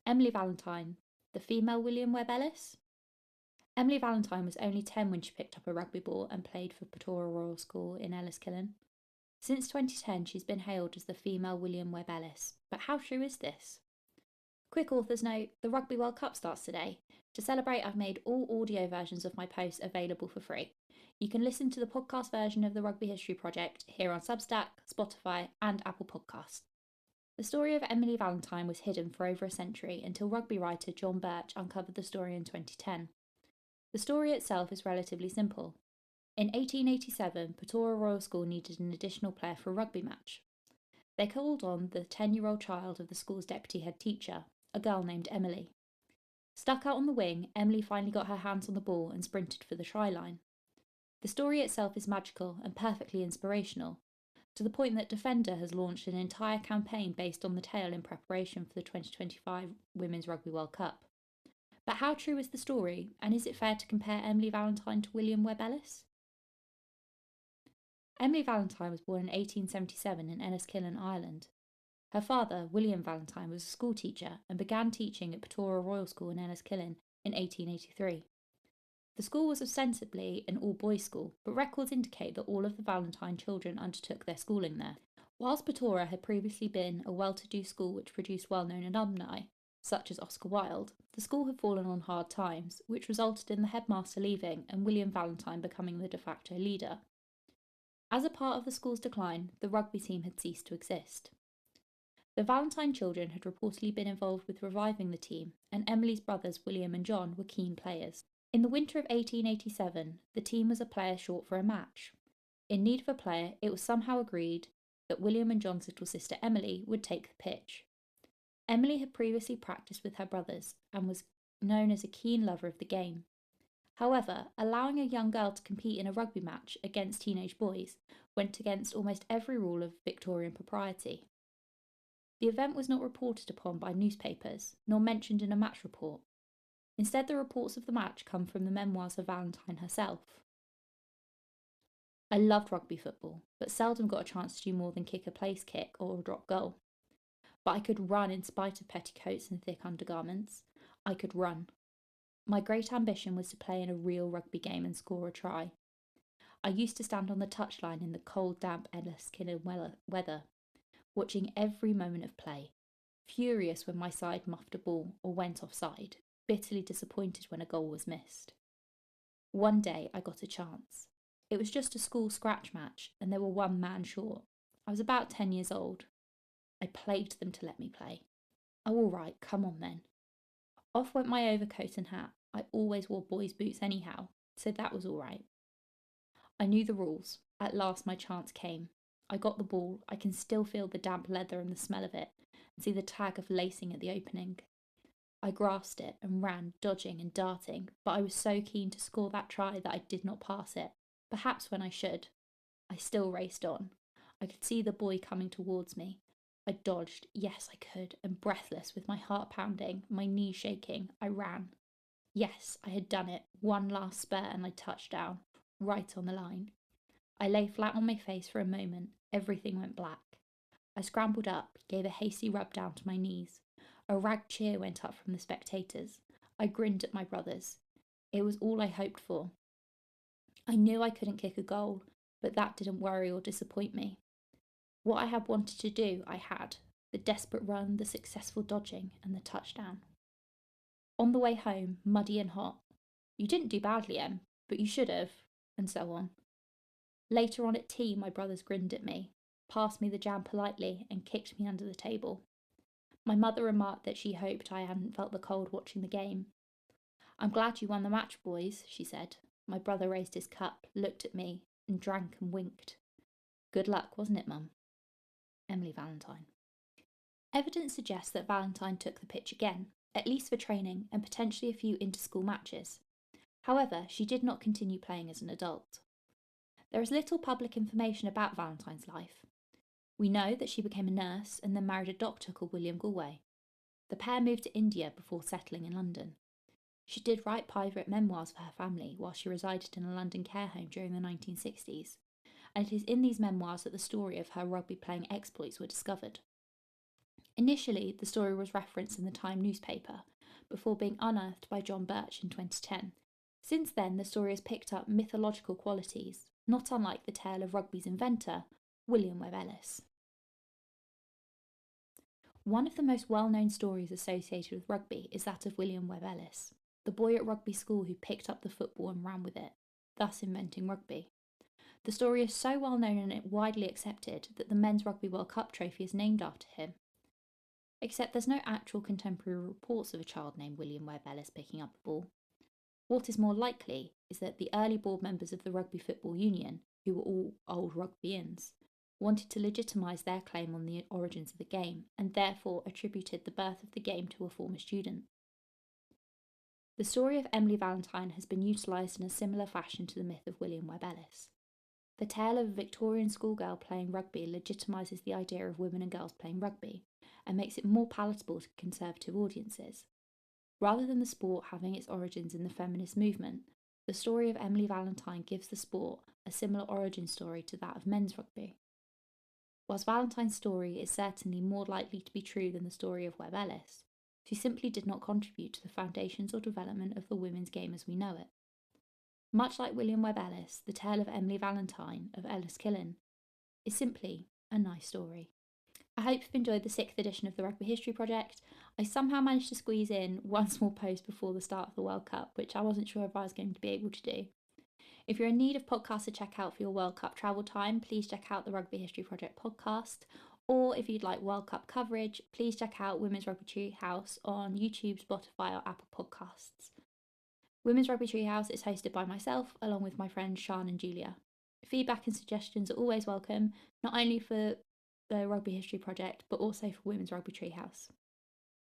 Emily Valentine, the female William Webb Ellis. Emily Valentine was only 10 when she picked up a rugby ball and played for Portora Royal School in Enniskillen. Since 2010, she's been hailed as the female William Webb Ellis. But how true is this? Quick author's note, the Rugby World Cup starts today. To celebrate, I've made all audio versions of my posts available for free. You can listen to the podcast version of the Rugby History Project here on Substack, Spotify, and Apple Podcasts. The story of Emily Valentine was hidden for over a century until rugby writer John Birch uncovered the story in 2010. The story itself is relatively simple. In 1887, Portora Royal School needed an additional player for a rugby match. They called on the 10-year-old child of the school's deputy head teacher, a girl named Emily. Stuck out on the wing, Emily finally got her hands on the ball and sprinted for the try line. The story itself is magical and perfectly inspirational, to the point that Defender has launched an entire campaign based on the tale in preparation for the 2025 Women's Rugby World Cup. But how true is the story, and is it fair to compare Emily Valentine to William Webb Ellis? Emily Valentine was born in 1877 in Enniskillen, Ireland. Her father, William Valentine, was a schoolteacher and began teaching at Portora Royal School in Enniskillen in 1883. The school was ostensibly an all-boys school, but records indicate that all of the Valentine children undertook their schooling there. Whilst Portora had previously been a well-to-do school which produced well-known alumni, such as Oscar Wilde, the school had fallen on hard times, which resulted in the headmaster leaving and William Valentine becoming the de facto leader. As a part of the school's decline, the rugby team had ceased to exist. The Valentine children had reportedly been involved with reviving the team, and Emily's brothers William and John were keen players. In the winter of 1887, the team was a player short for a match. In need of a player, it was somehow agreed that William and John's little sister Emily would take the pitch. Emily had previously practiced with her brothers and was known as a keen lover of the game. However, allowing a young girl to compete in a rugby match against teenage boys went against almost every rule of Victorian propriety. The event was not reported upon by newspapers, nor mentioned in a match report. Instead, the reports of the match come from the memoirs of Valentine herself. I loved rugby football, but seldom got a chance to do more than kick a place kick or a drop goal. But I could run in spite of petticoats and thick undergarments. I could run. My great ambition was to play in a real rugby game and score a try. I used to stand on the touchline in the cold, damp Enniskillen weather, watching every moment of play, furious when my side muffed a ball or went offside, bitterly disappointed when a goal was missed. One day I got a chance. It was just a school scratch match and they were one man short. I was about 10 years old. I plagued them to let me play. Oh, all right, come on then. Off went my overcoat and hat. I always wore boys' boots anyhow, so that was all right. I knew the rules. At last my chance came. I got the ball. I can still feel the damp leather and the smell of it, and see the tag of lacing at the opening. I grasped it and ran, dodging and darting, but I was so keen to score that try that I did not pass it, perhaps when I should. I still raced on. I could see the boy coming towards me. I dodged, yes I could, and breathless, with my heart pounding, my knees shaking, I ran. Yes, I had done it, one last spurt and I touched down, right on the line. I lay flat on my face for a moment, everything went black. I scrambled up, gave a hasty rub down to my knees. A rag cheer went up from the spectators. I grinned at my brothers. It was all I hoped for. I knew I couldn't kick a goal, but that didn't worry or disappoint me. What I had wanted to do, I had. The desperate run, the successful dodging, and the touchdown. On the way home, muddy and hot. You didn't do badly, Em, but you should have, and so on. Later on at tea, my brothers grinned at me, passed me the jam politely, and kicked me under the table. My mother remarked that she hoped I hadn't felt the cold watching the game. I'm glad you won the match, boys, she said. My brother raised his cup, looked at me, and drank and winked. Good luck, wasn't it, Mum? Emily Valentine. Evidence suggests that Valentine took the pitch again, at least for training and potentially a few inter-school matches. However, she did not continue playing as an adult. There is little public information about Valentine's life. We know that she became a nurse and then married a doctor called William Galway. The pair moved to India before settling in London. She did write private memoirs for her family while she resided in a London care home during the 1960s, and it is in these memoirs that the story of her rugby playing exploits were discovered. Initially, the story was referenced in the Time newspaper, before being unearthed by John Birch in 2010. Since then, the story has picked up mythological qualities, not unlike the tale of rugby's inventor, William Webb Ellis. One of the most well-known stories associated with rugby is that of William Webb Ellis, the boy at rugby school who picked up the football and ran with it, thus inventing rugby. The story is so well known and widely accepted that the Men's Rugby World Cup trophy is named after him. Except there's no actual contemporary reports of a child named William Webb Ellis picking up the ball. What is more likely is that the early board members of the Rugby Football Union, who were all old Rugbyians, wanted to legitimise their claim on the origins of the game and therefore attributed the birth of the game to a former student. The story of Emily Valentine has been utilised in a similar fashion to the myth of William Webb Ellis. The tale of a Victorian schoolgirl playing rugby legitimises the idea of women and girls playing rugby and makes it more palatable to conservative audiences. Rather than the sport having its origins in the feminist movement, the story of Emily Valentine gives the sport a similar origin story to that of men's rugby. Whilst Valentine's story is certainly more likely to be true than the story of Webb Ellis, she simply did not contribute to the foundations or development of the women's game as we know it. Much like William Webb Ellis, the tale of Emily Valentine of Enniskillen is simply a nice story. I hope you've enjoyed the 6th edition of the Rugby History Project. I somehow managed to squeeze in one small post before the start of the World Cup, which I wasn't sure if I was going to be able to do. If you're in need of podcasts to check out for your World Cup travel time, please check out the Rugby History Project podcast. Or if you'd like World Cup coverage, please check out Women's Rugby Treehouse on YouTube, Spotify, or Apple Podcasts. Women's Rugby Treehouse is hosted by myself, along with my friends Sian and Julia. Feedback and suggestions are always welcome, not only for the Rugby History Project, but also for Women's Rugby Treehouse.